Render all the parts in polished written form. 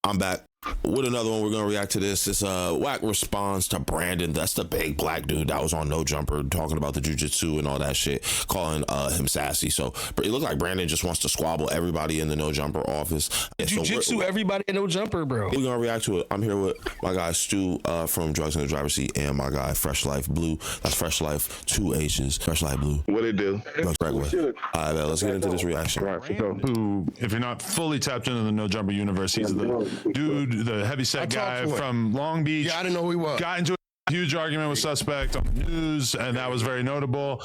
I'm back with another one. We're gonna react to this. This Wack responds to Brandon. That's the big black dude that was on No Jumper talking about the jujitsu and all that shit, calling him sassy. So it looks like Brandon just wants to squabble everybody in the No Jumper office. Yeah, Jujitsu everybody in No Jumper, bro. We're gonna react to it. I'm here with my guy Stu from Drugs in the Driver's Seat and my guy Fresh Life Blue. That's Fresh Life 2 H's. Fresh Life Blue. What it do? All right, let's get into this reaction. Right, who, if you're not fully tapped into the No Jumper universe, he's the dude, the heavyset guy from Long Beach. Yeah, I didn't know who he was. Got into a huge argument with Suspect on the news, and that was very notable.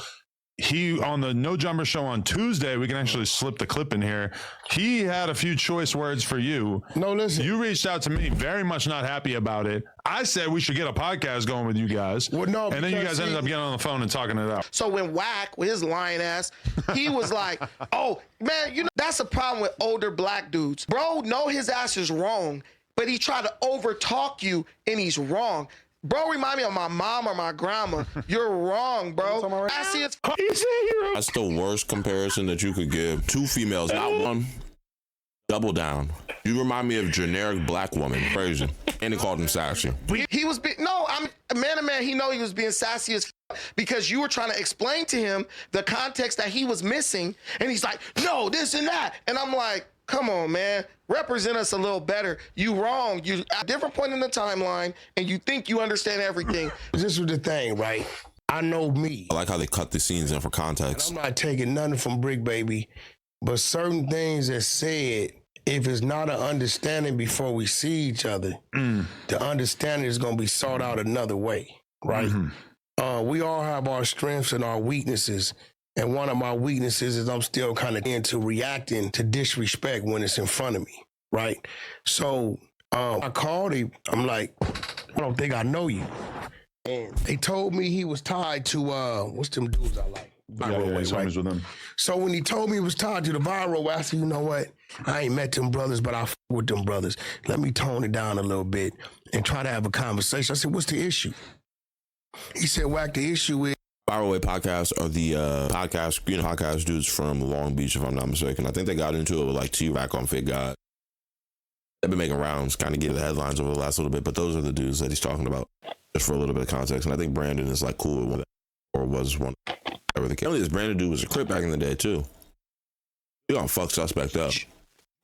He, on the No Jumper show on Tuesday, we can actually slip the clip in here. He had a few choice words for you. No, listen. You reached out to me, very much not happy about it. I said we should get a podcast going with you guys. Well, no, and then you guys ended up getting on the phone and talking it out. So when Wack, with his lying ass, he was like, oh, man, you know, that's a problem with older black dudes. Bro, know his ass is wrong, but he tried to overtalk you, and he's wrong. Bro, remind me of my mom or my grandma. You're wrong, bro. I see it's. That's the worst comparison that you could give. Two females, not one. Double down. You remind me of generic black woman. Crazy. And they called him sassy. He was being, no, I'm man to man. He know he was being sassy as because you were trying to explain to him the context that he was missing, and he's like, no, this and that, and I'm like, come on, man, represent us a little better. You wrong. You at a different point in the timeline, and you think you understand everything. This was the thing, right? I know me. I like how they cut the scenes in for context. I'm not taking nothing from Brick Baby, but certain things that said, if it's not an understanding before we see each other, the understanding is going to be sought out another way, right? We all have our strengths and our weaknesses. And one of my weaknesses is I'm still kind of into reacting to disrespect when it's in front of me, right? So I called him. I'm like, I don't think I know you. And they told me he was tied to, what's them dudes I like? With them. So when he told me he was tied to the viral, I said, you know what? I ain't met them brothers, but I with them brothers. Let me tone it down a little bit and try to have a conversation. I said, what's the issue? He said, Wack, the issue is, Viral Way podcast are the podcast dudes from Long Beach, if I'm not mistaken. I think they got into it with like T-Rack on Fit God. They've been making rounds, kind of getting the headlines over the last little bit, but those are the dudes that he's talking about, just for a little bit of context. And I think Brandon is like cool with that, or was one. Only this Brandon dude was a Crip back in the day too. He gonna fuck Suspect up.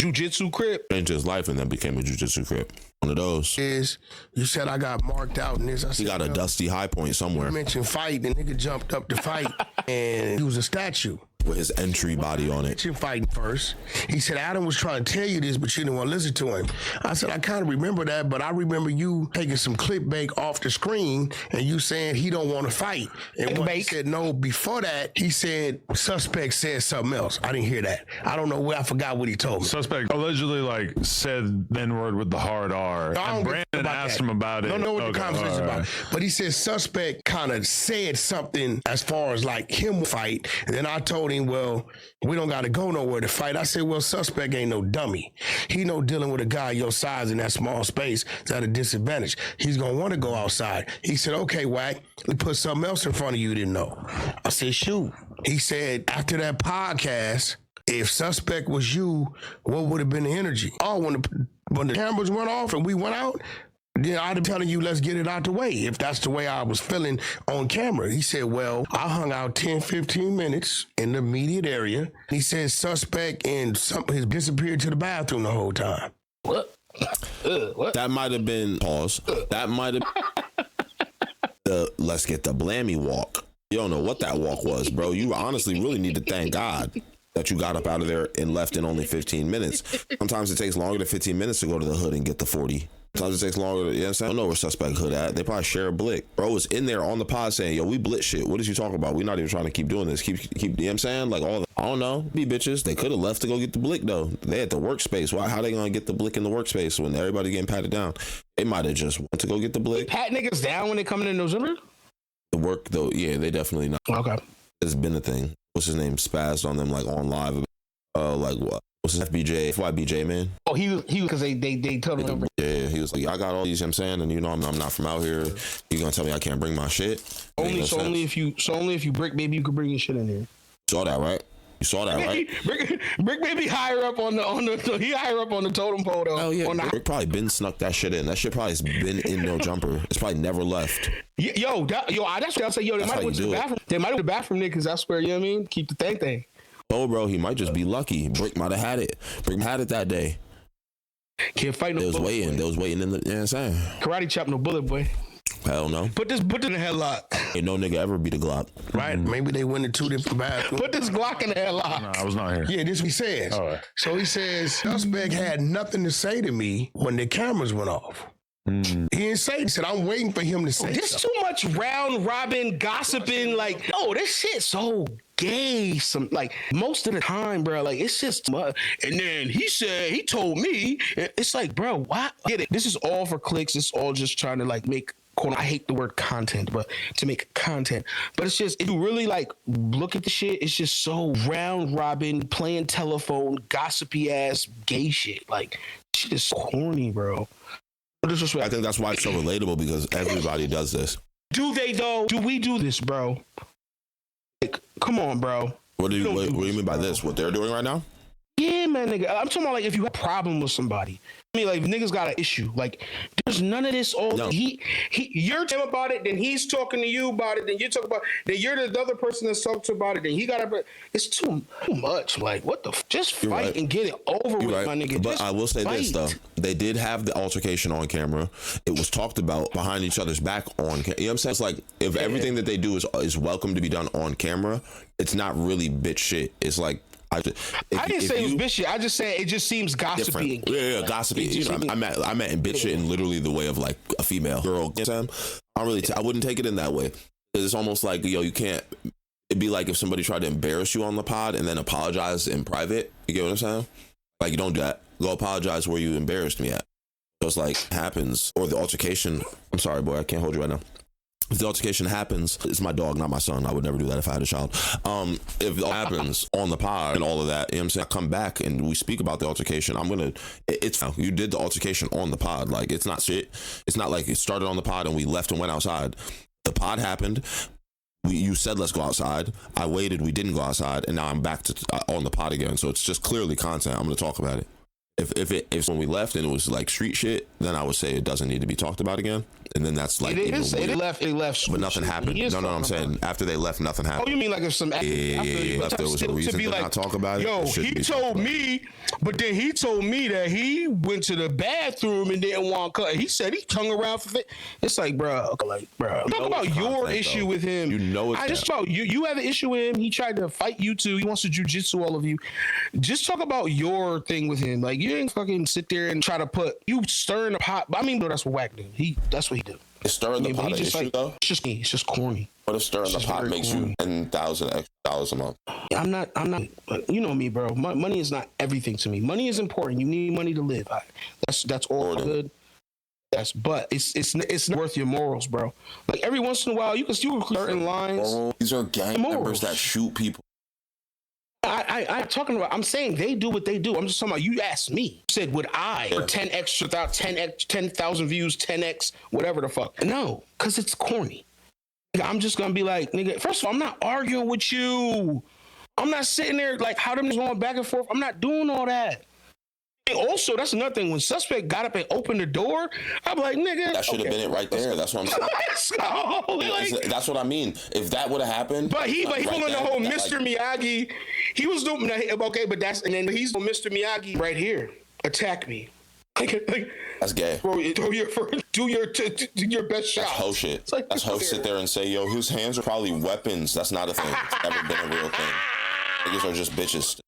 Jiu-Jitsu Crip. Changed his life and then became a Jiu-Jitsu Crip. One of those. Is you said I got marked out in this. I said, he got a dusty high point somewhere. You mentioned fight, the nigga jumped up to fight, and he was a statue. With his entry body on it. Fighting first. He said, Adam was trying to tell you this, but you didn't want to listen to him. I said, I kind of remember that, but I remember you taking some clickbait off the screen and you saying he don't want to fight. And when he said no, before that, he said, Suspect said something else. I didn't hear that. I don't know where, I forgot what he told me. Suspect allegedly like said the N-word with the hard R. No, and Brandon asked him about it. I don't know what the conversation is about. But he said Suspect kind of said something as far as like him fight. And then I told him, well, we don't got to go nowhere to fight. I said, well, Suspect ain't no dummy. He know dealing with a guy your size in that small space is at a disadvantage. He's going to want to go outside. He said, okay, Wack, we put something else in front of you didn't know. I said, shoot. He said, after that podcast, if Suspect was you, what would have been the energy? Oh, when the cameras went off and we went out, then I'd be telling you, let's get it out the way, if that's the way I was feeling on camera. He said, well, I hung out 10, 15 minutes in the immediate area. He said Suspect and something has disappeared to the bathroom the whole time. What? What? That might have been, pause, that might have the let's get the blammy walk. You don't know what that walk was, bro. You honestly really need to thank God that you got up out of there and left in only 15 minutes. Sometimes it takes longer than 15 minutes to go to the hood and get the 40. Sometimes it takes longer. You know what I'm saying? I don't know where Suspect hood at. They probably share a blick. Bro was in there on the pod saying, yo, we blitz shit. What is you talking about? We're not even trying to keep doing this. Keep, you know what I'm saying? Like all the, I don't know. Be bitches. They could have left to go get the blick though. They had the workspace. Why? How they gonna get the blick in the workspace when everybody getting patted down? They might have just went to go get the blick. Pat niggas down when they coming in November? The work though, yeah, they definitely not. Okay. It's been a thing. What's his name? Spazzed on them like on live. Like what? What's his FBJ? FYBJ, man? Oh, he was because they told him. Yeah, he was like, I got all these, you know what I'm saying, and you know I'm not from out here. You gonna tell me I can't bring my shit? Only if you brick, baby, you can bring your shit in there. Saw that, right? You saw that, right? Brick may be higher up on the he higher up on the totem pole though. Oh yeah, Brick probably been snuck that shit in. That shit probably has been in No Jumper. It's probably never left. That's what I'll say. They might went to the bathroom. They might have the bathroom niggas. I swear, you know what I mean? Keep the thing. Oh, bro, he might just be lucky. Brick might have had it. Brick had it that day. Can't fight no. They was bullet, waiting. boy. They was waiting in the. You know what I'm saying? Karate chop no bullet, boy. Hell no. Put in the headlock. Ain't no nigga ever beat a Glock. Right? Maybe they went in two different bathrooms. Put this Glock in the headlock. No, I was not here. Yeah, this is what he says. All right. So he says, suspect had nothing to say to me when the cameras went off. He didn't say. He said, I'm waiting for him to say. There's too much round robin gossiping. Like, this shit's so gay. Most of the time, bro. Like, it's just. And then he told me. It's like, bro, what? Get it? This is all for clicks. It's all just trying to make. I hate the word content, but to make content. But it's just, if you really look at the shit, it's just so round robin, playing telephone, gossipy ass gay shit. Like, shit is corny, bro. I think that's why it's so relatable, because everybody does this. Do they though? Do we do this, bro? Come on, bro. What do you mean by this? What they're doing right now? Yeah, man, nigga. I'm talking about if you have a problem with somebody. I mean, niggas got an issue. There's none of this. No. You're talking about it, then he's talking to you about it, then you talk about, then you're the other person that's talking to about it, then he got it. It's too much. What the? Just fight right. And get it over with, my nigga. But just I will say this though, they did have the altercation on camera. It was talked about behind each other's back on camera. You know what I'm saying? It's if everything that they do is welcome to be done on camera, it's not really bitch shit. It's like. I didn't say it was bitch shit. I just said it just seems gossipy. Yeah, gossipy. I meant in bitch shit in literally the way of a female girl. You know I wouldn't take it in that way. It's almost like, you can't. It'd be like if somebody tried to embarrass you on the pod and then apologize in private. You get what I'm saying? You don't do that. Go apologize where you embarrassed me at. So it's happens, or the altercation. I'm sorry, boy, I can't hold you right now. If the altercation happens, it's my dog, not my son. I would never do that if I had a child. If it happens on the pod and all of that, you know what I'm saying? I come back and we speak about the altercation. You did the altercation on the pod. It's not shit. It's not like it started on the pod and we left and went outside. The pod happened. You said, let's go outside. I waited. We didn't go outside. And now I'm back to on the pod again. So it's just clearly content. I'm going to talk about it. If when we left and it was street shit, then I would say it doesn't need to be talked about again. And then that's it left. But nothing happened. No, I'm saying after they left, nothing happened. Oh, you mean if some if there was a reason to not talk about it? Yo, he told me, but then he told me that he went to the bathroom and didn't want to cut. He said he hung around for. It's bro. Talk about your issue with him. It's just about you. You have an issue with him. He tried to fight you too. He wants to jujitsu all of you. Just talk about your thing with him. You didn't fucking sit there and try to put you stirring the pot. I mean, that's what Wack do. That's what he do. Is stirring the pot an issue though? It's just corny. What if stirring the pot makes you $10,000 extra a month? I'm not. You know me, bro. Money is not everything to me. Money is important. You need money to live. That's all good. Yes, but it's not worth your morals, bro. Every once in a while, you can clear certain lines. These are gang members that shoot people. I'm saying they do what they do. I'm just talking about, you asked me. You said, would I, for 10x without 10x, 10,000 views, 10x, whatever the fuck? No, because it's corny. I'm just going to be nigga, first of all, I'm not arguing with you. I'm not sitting there how them going back and forth. I'm not doing all that. And also, that's another thing. When suspect got up and opened the door, I'm like, nigga. That should have been it right there. That's what I'm saying. Let's go. That's what I mean. If that would have happened. But he went on the whole Mr. Miyagi. He was doing, okay, but and then he's on Mr. Miyagi right here. Attack me. That's gay. Do your best shot. That's hoe shit. That's hoe sit there and say, yo, his hands are probably weapons. That's not a thing. It's never been a real thing. Niggas are just bitches.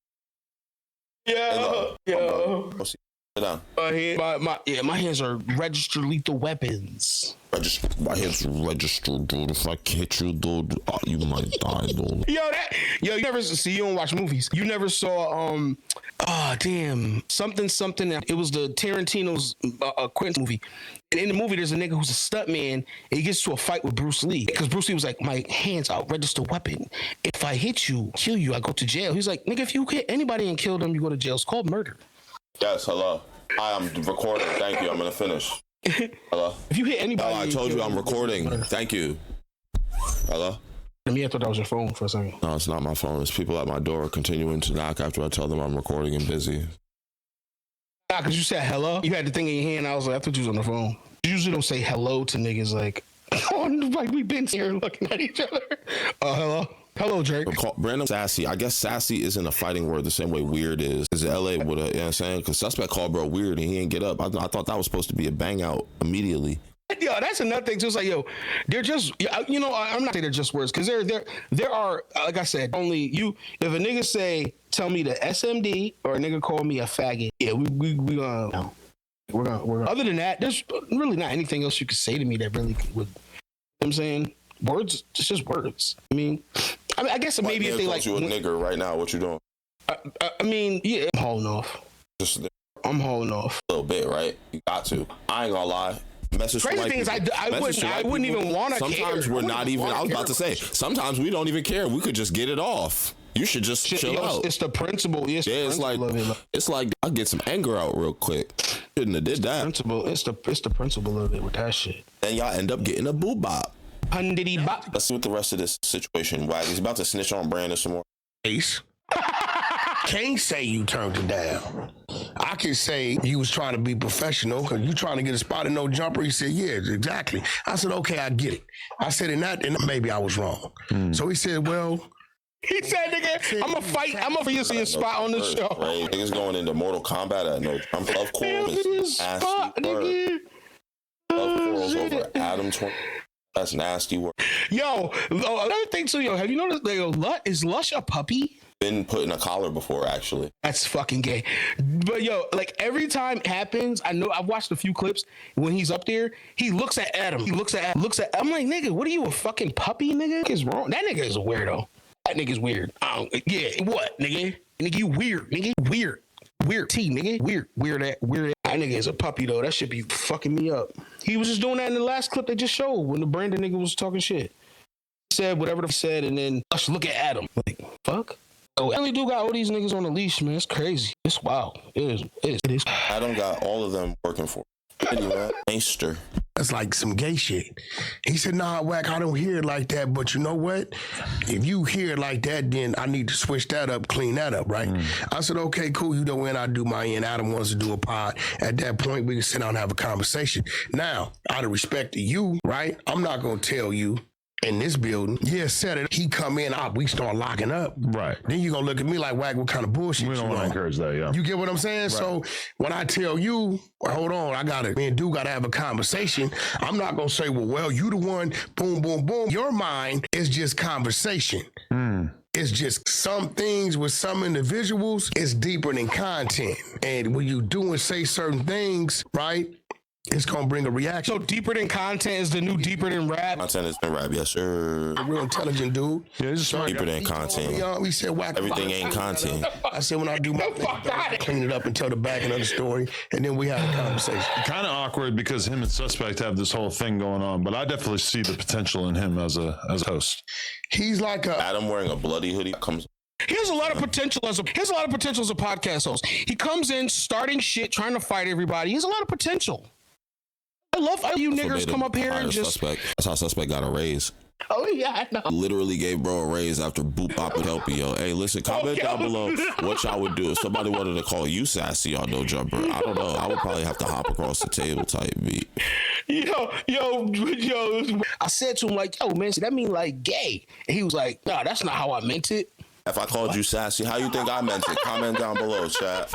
Yo. Sit down. My hands are registered lethal weapons. My hands registered, dude. If I hit you, dude, you might die, dude. You never see. You don't watch movies. You never saw something. It was the Tarantino's Quentin movie. And in the movie, there's a nigga who's a stuntman, and he gets to a fight with Bruce Lee because Bruce Lee was like, "My hands are registered weapon. If I hit you, kill you, I go to jail." He's like, "Nigga, if you hit anybody and kill them, you go to jail. It's called murder." Yes. Hello. Hi, I'm recording. Thank you. I'm gonna finish. Hello. If you hit anybody, I told you I'm recording. Thank you. Hello. To me, I thought that was your phone for a second. No, it's not my phone. It's people at my door continuing to knock after I tell them I'm recording and busy. Nah, because you said hello. You had the thing in your hand. I was like, I thought you was on the phone. You usually don't say hello to niggas like, like we've been here looking at each other. Hello. Hello, Drake. Brandon Sassy. I guess sassy isn't a fighting word the same way weird is. Because LA would have, you know what I'm saying? Because Suspect called bro weird and he didn't get up. I thought that was supposed to be a bang out immediately. Yo, that's another thing. Just like, yo, they're just, you know, I'm not saying they're just words because there are, like I said, only you. If a nigga say, tell me the SMD, or a nigga call me a faggot, yeah, we're gonna. Other than that, there's really not anything else you could say to me that really would. You know what I'm saying, words, it's just words. I guess maybe if they like you a nigger right now, what you doing? I mean, yeah, I'm holding off. I'm holding off a little bit, right? You got to. I ain't gonna lie. Message crazy thing is, I wouldn't even want to care. Sometimes we're not even. I was about to say. Sometimes we don't even care. We could just get it off. You should just chill out. It's the principle. It's like I get some anger out real quick. Shouldn't have did that. It's the principle of it with that shit. And y'all end up getting a boo bop. Hundity bop. Let's see what the rest of this situation. Wack, he's about to snitch on Brandon some more. Ace. Can't say you turned it down. I can say you was trying to be professional because you trying to get a spot and no jumper. He said, yeah, exactly. I said, okay, I get it. I said, and maybe I was wrong. So he said, well. He said, nigga, I'm gonna for you see a spot on the show. Right? Niggas going into Mortal Kombat at no jump. Love quarrels. Love quarrels over Adam 20. That's nasty work. Yo, another thing too, yo, have you noticed, is Lush a puppy? Been put in a collar before, actually. That's fucking gay. But yo, like every time it happens, I know I've watched a few clips when he's up there, he looks at Adam. I'm like, nigga, what are you, a fucking puppy, nigga? What is wrong? That nigga is a weirdo. That nigga's weird. Yeah, what, nigga? Nigga, you weird, nigga. Weird T, nigga. Weird. That nigga is a puppy though. That should be fucking me up. He was just doing that in the last clip they just showed when the Brandon nigga was talking shit. He said whatever they said, and then Lush look at Adam. Like, fuck. Oh, Ellie do got all these niggas on the leash, man. It's crazy. It's wild. It is. Adam got all of them working for him. Gangster. That's like some gay shit. He said, nah, Wack, I don't hear it like that. But you know what? If you hear it like that, then I need to switch that up, clean that up, right? I said, okay, cool. You know, when I do my end, Adam wants to do a pod. At that point, we can sit down and have a conversation. Now, out of respect to you, right? I'm not going to tell you in this building, yeah, said it. He come in, we start locking up. Right. Then you gonna look at me like, Wack, what kind of bullshit? We don't want to encourage that, yeah. You get what I'm saying? Right. So when I tell you, well, hold on, me and Dude gotta have a conversation. I'm not gonna say, well, you the one, boom, boom, boom. Your mind is just conversation. It's just some things with some individuals, it's deeper than content. And when you do and say certain things, right? It's gonna bring a reaction. So deeper than content is the new deeper than rap. Content is than rap, yes sir. A real intelligent dude. Yeah, he's smart. Deeper than content. We said, Wack, everything ain't content. I said when I do my thing, clean it up and tell the back end of the story, and then we had a conversation. Kind of awkward because him and Suspect have this whole thing going on, but I definitely see the potential in him as a host. He's like Adam wearing a bloody hoodie comes. He has a lot of potential as a podcast host. He comes in starting shit, trying to fight everybody. He has a lot of potential. I love how you niggers come up here and just. Suspect. That's how Suspect got a raise. Oh yeah, I know. Literally gave bro a raise after Boop Bop would help you, yo. Hey, listen, comment down below what y'all would do if somebody wanted to call you Sassy on No Jumper. I don't know. I would probably have to hop across the table type beat. Yo. I said to him like, yo, man, see, that mean like gay? And he was like, nah, that's not how I meant it. If I called you Sassy, how you think I meant it? Comment down below, chat.